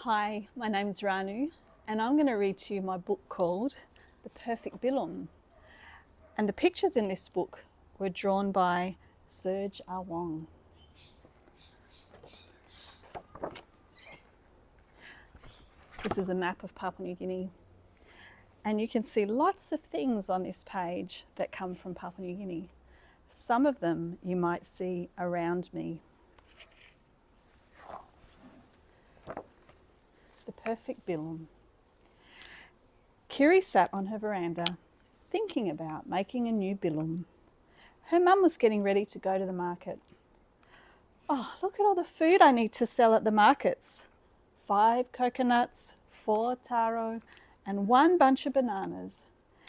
Hi, my name is Ranu and I'm going to read to you my book called The Perfect Bilum. And the pictures in this book were drawn by Serge Ahwong. This is a map of Papua New Guinea. And you can see lots of things on this page that come from Papua New Guinea. Some of them you might see around me. The Perfect Bilum. Kiri sat on her veranda, thinking about making a new bilum. Her mum was getting ready to go to the market. Oh, look at all the food I need to sell at the markets. 5 coconuts, 4 taro, and 1 bunch of bananas.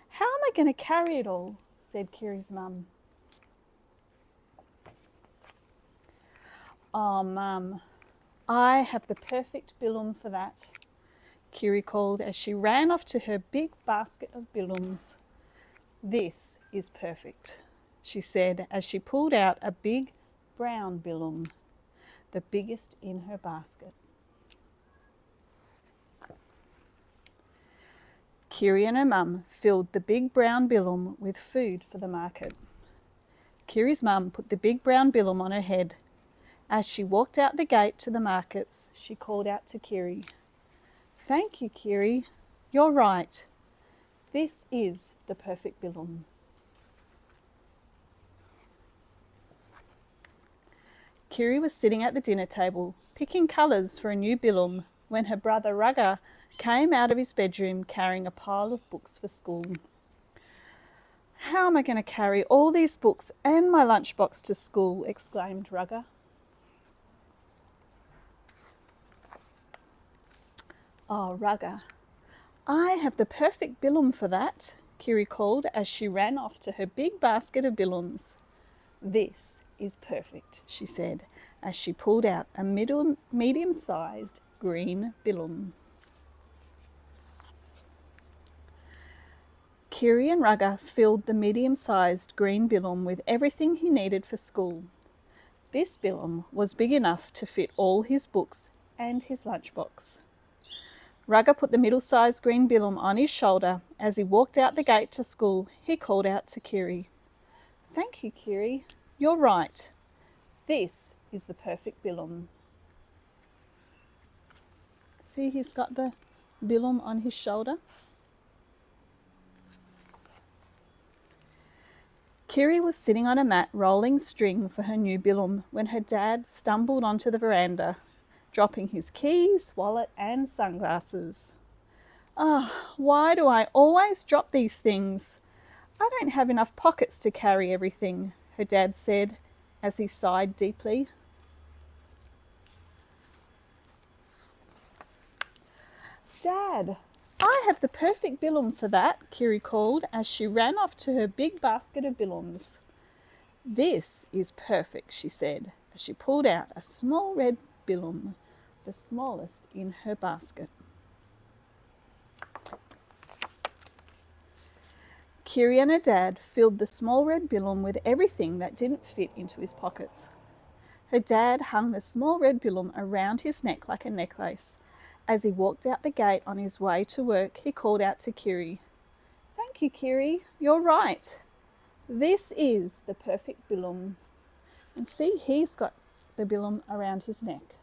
How am I going to carry it all? Said Kiri's mum. Oh, Mum, I have the perfect bilum for that, Kiri called as she ran off to her big basket of bilums. This is perfect, she said as she pulled out a big brown bilum, the biggest in her basket. Kiri and her mum filled the big brown bilum with food for the market. Kiri's mum put the big brown bilum on her head. As she walked out the gate to the markets, she called out to Kiri, "Thank you, Kiri. You're right. This is the perfect bilum." Kiri was sitting at the dinner table, picking colours for a new bilum, when her brother Rugger came out of his bedroom carrying a pile of books for school. "How am I going to carry all these books and my lunchbox to school?" exclaimed Rugger. "Oh, Rugger, I have the perfect bilum for that," Kiri called as she ran off to her big basket of bilums. "This is perfect," she said as she pulled out a medium-sized green bilum. Kiri and Rugger filled the medium-sized green bilum with everything he needed for school. This bilum was big enough to fit all his books and his lunchbox. Rugger put the middle-sized green bilum on his shoulder. As he walked out the gate to school, he called out to Kiri, "Thank you, Kiri. You're right. This is the perfect bilum." See, he's got the bilum on his shoulder. Kiri was sitting on a mat rolling string for her new bilum when her dad stumbled onto the veranda, dropping his keys, wallet and sunglasses. "Ah, why do I always drop these things? I don't have enough pockets to carry everything," her dad said as he sighed deeply. "Dad, I have the perfect bilum for that," Kiri called as she ran off to her big basket of bilums. "This is perfect," she said as she pulled out a small red bilum, the smallest in her basket. Kiri and her dad filled the small red bilum with everything that didn't fit into his pockets. Her dad hung the small red bilum around his neck like a necklace. As he walked out the gate on his way to work, he called out to Kiri, "Thank you, Kiri. You're right. This is the perfect bilum." And see, he's got the bilum around his neck.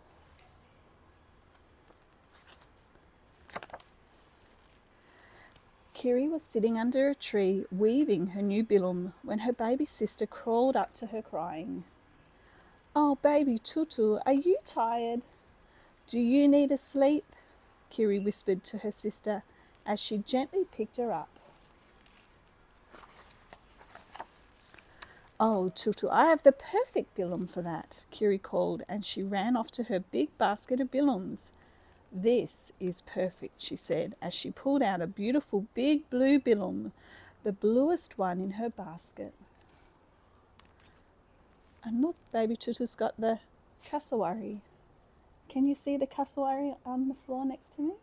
Kiri was sitting under a tree weaving her new bilum when her baby sister crawled up to her crying. "Oh, baby Tutu, are you tired? Do you need a sleep?" Kiri whispered to her sister as she gently picked her up. "Oh, Tutu, I have the perfect bilum for that," Kiri called, and she ran off to her big basket of bilums. "This is perfect," she said as she pulled out a beautiful big blue bilum, the bluest one in her basket. And look, baby Tutu's got the cassowary. Can you see the cassowary on the floor next to me?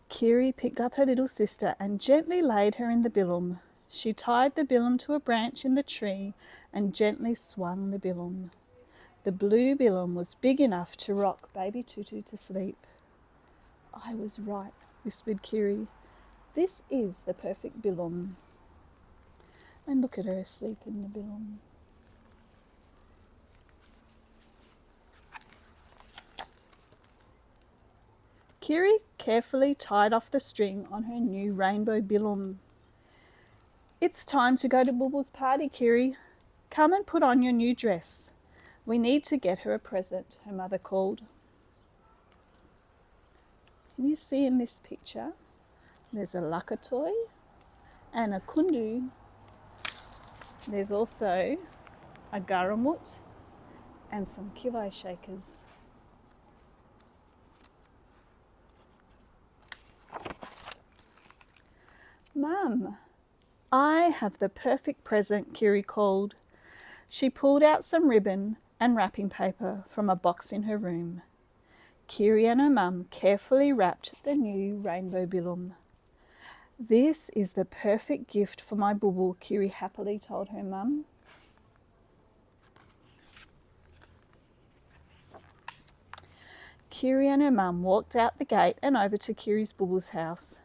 Kiri picked up her little sister and gently laid her in the bilum. She tied the bilum to a branch in the tree and gently swung the bilum. The blue bilum was big enough to rock baby Tutu to sleep. I was right, whispered Kiri. This is the perfect bilum. And look at her asleep in the bilum. Kiri carefully tied off the string on her new rainbow bilum. It's time to go to Bulbul's party, Kiri. Come and put on your new dress. We need to get her a present, her mother called. Can you see in this picture? There's a lakatoy and a kundu. There's also a garamut and some kiwai shakers. Mum, I have the perfect present, Kiri called. She pulled out some ribbon and wrapping paper from a box in her room. Kiri and her mum carefully wrapped the new rainbow bilum. This is the perfect gift for my Bulbul, Kiri happily told her mum. Kiri and her mum walked out the gate and over to Kiri's Bulbul's house.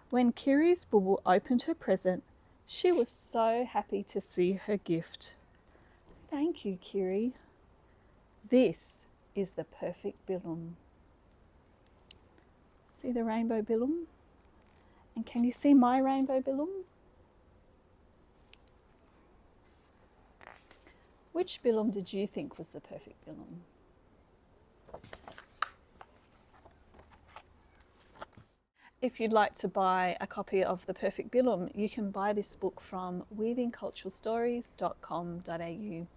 When Kiri's Bulbul opened her present, she was so happy to see her gift. Thank you, Kiri. This is the perfect bilum. See the rainbow bilum? And can you see my rainbow bilum? Which bilum did you think was the perfect bilum? If you'd like to buy a copy of The Perfect Bilum, you can buy this book from weavingculturalstories.com.au.